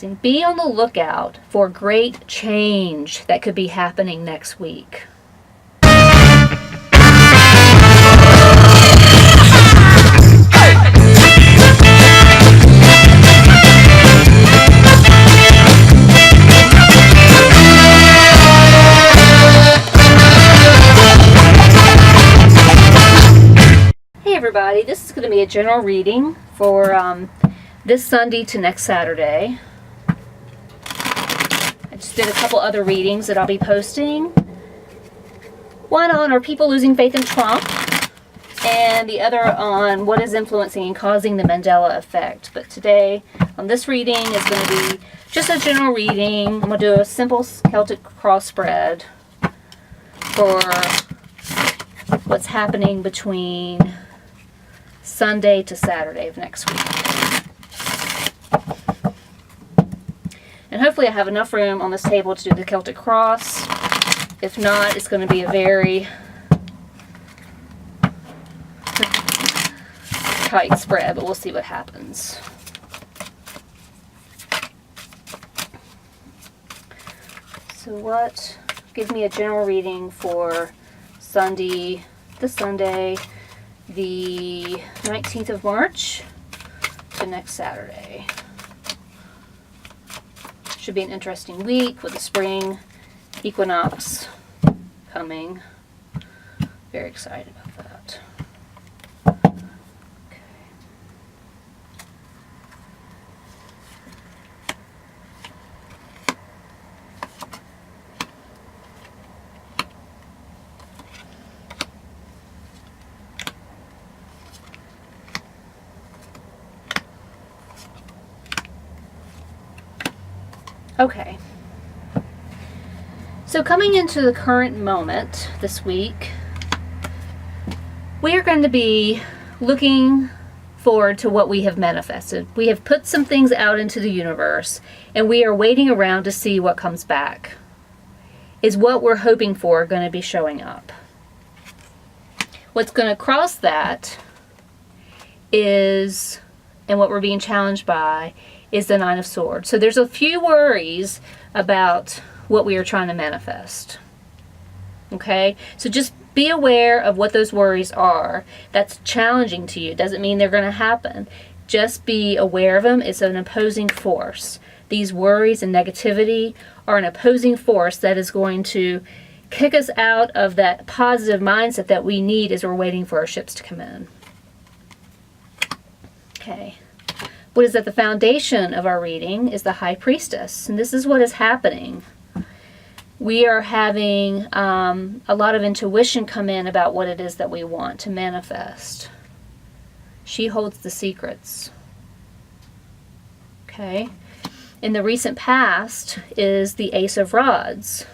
manifesting. Be on the lookout for great change that could be happening next week. Hey everybody, this is going to be a general reading for this Sunday to next Saturday. I just did a couple other readings that I'll be posting. One on Are People Losing Faith in Trump? And the other on What is Influencing and Causing the Mandela Effect. But today, on this reading, is going to be just a general reading. I'm going to do a simple Celtic cross spread for what's happening between Sunday to Saturday of next week. And hopefully I have enough room on this table to do the Celtic cross. If not, it's going to be a very tight spread, but we'll see what happens. So give me a general reading for Sunday, the 19th of March to next Saturday. Should be an interesting week with the spring equinox coming. Very excited about that. Okay, so coming into the current moment this week, we are going to be looking forward to what we have manifested. We have put some things out into the universe, and we are waiting around to see what comes back. Is what we're hoping for going to be showing up? What's going to cross that is, and what we're being challenged by, is the Nine of Swords. So there's a few worries about what we are trying to manifest. Okay? So just be aware of what those worries are. That's challenging to you. Doesn't mean they're going to happen. Just be aware of them. It's an opposing force. These worries and negativity are an opposing force that is going to kick us out of that positive mindset that we need as we're waiting for our ships to come in. Okay. What is at the foundation of our reading is the High Priestess, and this is what is happening. We are having a lot of intuition come in about what it is that we want to manifest. She holds the secrets. Okay? In the recent past is the Ace of Rods.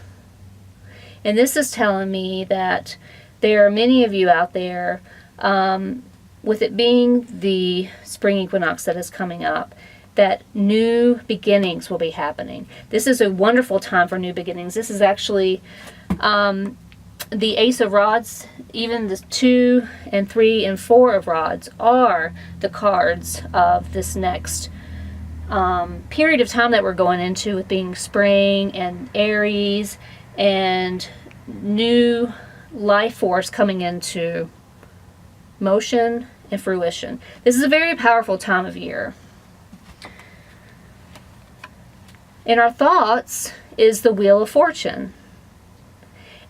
And this is telling me that there are many of you out there, with it being the spring equinox that is coming up, that new beginnings will be happening. This is a wonderful time for new beginnings. This is actually the Ace of Rods, even the 2 and 3 and 4 of Rods are the cards of this next period of time that we're going into, with being spring and Aries and new life force coming into motion and fruition. This is a very powerful time of year. In our thoughts is the Wheel of Fortune.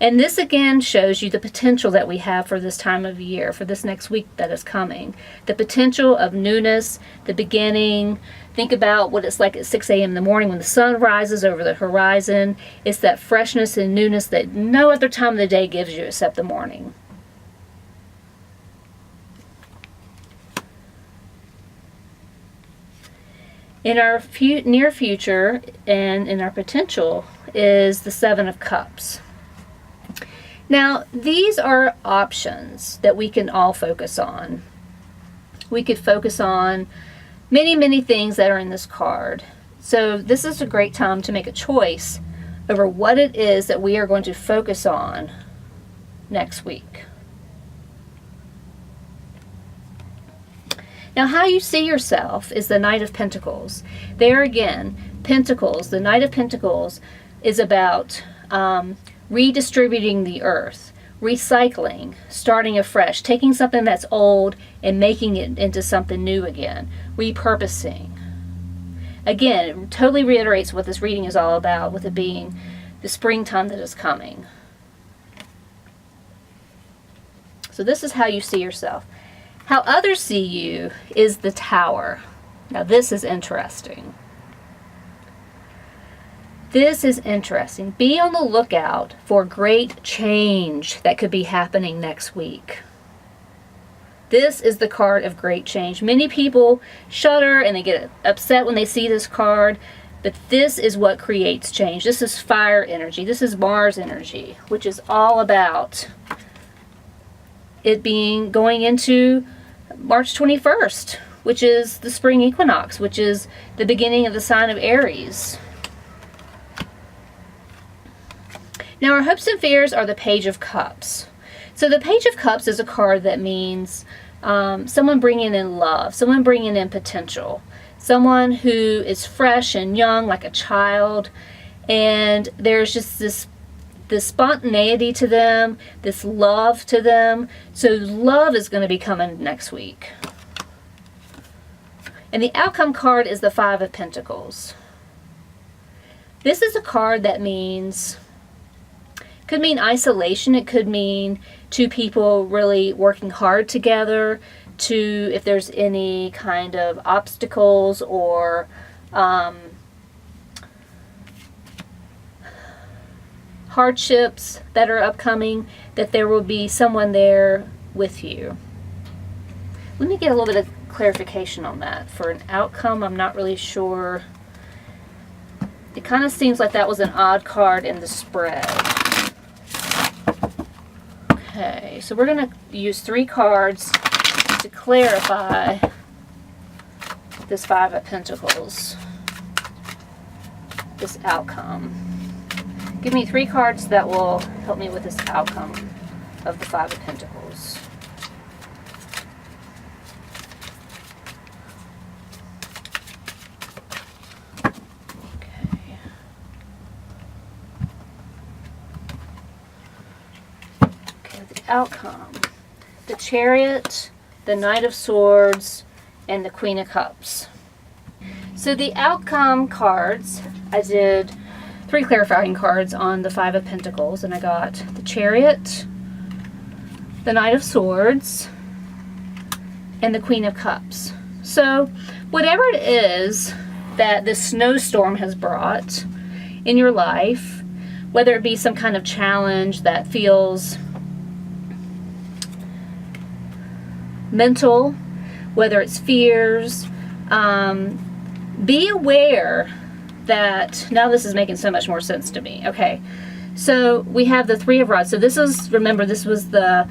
And this again shows you the potential that we have for this time of year, for this next week that is coming. The potential of newness, the beginning. Think about what it's like at 6 a.m. in the morning when the sun rises over the horizon. It's that freshness and newness that no other time of the day gives you except the morning. In our near future and in our potential is the Seven of Cups. Now, these are options that we can all focus on. We could focus on many, many things that are in this card. So this is a great time to make a choice over what it is that we are going to focus on next week. Now, how you see yourself is the Knight of Pentacles. There again, Pentacles, the Knight of Pentacles is about redistributing the earth, recycling, starting afresh, taking something that's old and making it into something new again, repurposing. Again, it totally reiterates what this reading is all about, with it being the springtime that is coming. So this is how you see yourself. How others see you is the Tower. Now this is interesting. This is interesting. Be on the lookout for great change that could be happening next week. This is the card of great change. Many people shudder and they get upset when they see this card, but this is what creates change. This is fire energy. This is Mars energy, which is all about it being going into March 21st, which is the spring equinox, which is the beginning of the sign of Aries. Now our hopes and fears are the Page of Cups. So the Page of Cups is a card that means someone bringing in love, someone bringing in potential, someone who is fresh and young like a child, and there's just this spontaneity to them, this love to them. So love is going to be coming next week. And the outcome card is the Five of Pentacles. This is a card that means, could mean isolation. It could mean two people really working hard together to, if there's any kind of obstacles or hardships that are upcoming, that there will be someone there with you. Let me get a little bit of clarification on that. For an outcome, I'm not really sure. It kind of seems like that was an odd card in the spread. Okay, so we're going to use 3 cards to clarify this Five of Pentacles, this outcome. Give me 3 cards that will help me with this outcome of the Five of Pentacles. Outcome: the Chariot, the Knight of Swords, and the Queen of Cups. So the outcome cards, I did 3 clarifying cards on the Five of Pentacles, and I got the Chariot, the Knight of Swords, and the Queen of Cups. So whatever it is that this snowstorm has brought in your life, whether it be some kind of challenge that feels mental, whether it's fears, be aware that, now this is making so much more sense to me. Okay, so we have the Three of Rods. So this is, remember, this was the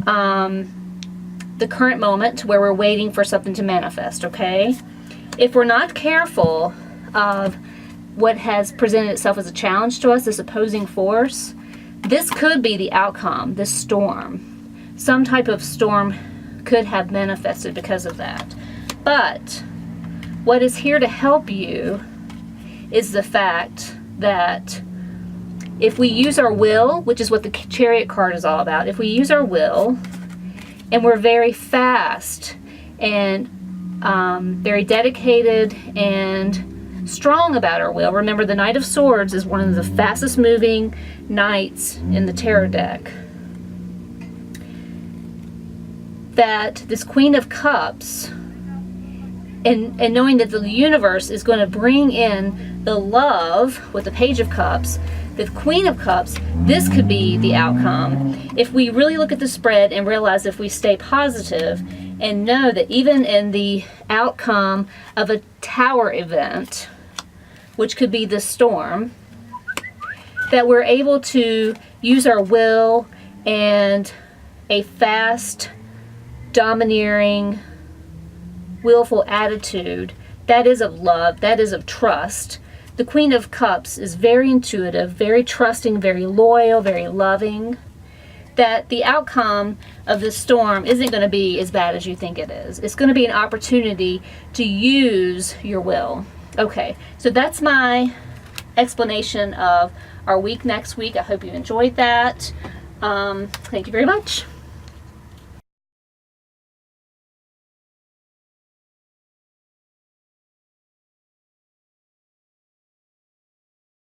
current moment where we're waiting for something to manifest, okay? If we're not careful of what has presented itself as a challenge to us, this opposing force, this could be the outcome, this storm. Some type of storm could have manifested because of that. But what is here to help you is the fact that if we use our will, which is what the Chariot card is all about, if we use our will and we're very fast and very dedicated and strong about our will. Remember, the Knight of Swords is one of the fastest moving knights in the tarot deck. That this Queen of Cups, and knowing that the universe is going to bring in the love with the Page of Cups, the Queen of Cups, this could be the outcome. If we really look at the spread and realize, if we stay positive and know that even in the outcome of a tower event, which could be the storm, that we're able to use our will and a fast, domineering, willful attitude that is of love, that is of trust. The Queen of Cups is very intuitive, very trusting, very loyal, very loving. that the outcome of this storm isn't going to be as bad as you think it is. It's going to be an opportunity to use your will. Okay, so that's my explanation of our week next week. I hope you enjoyed that. Thank you very much.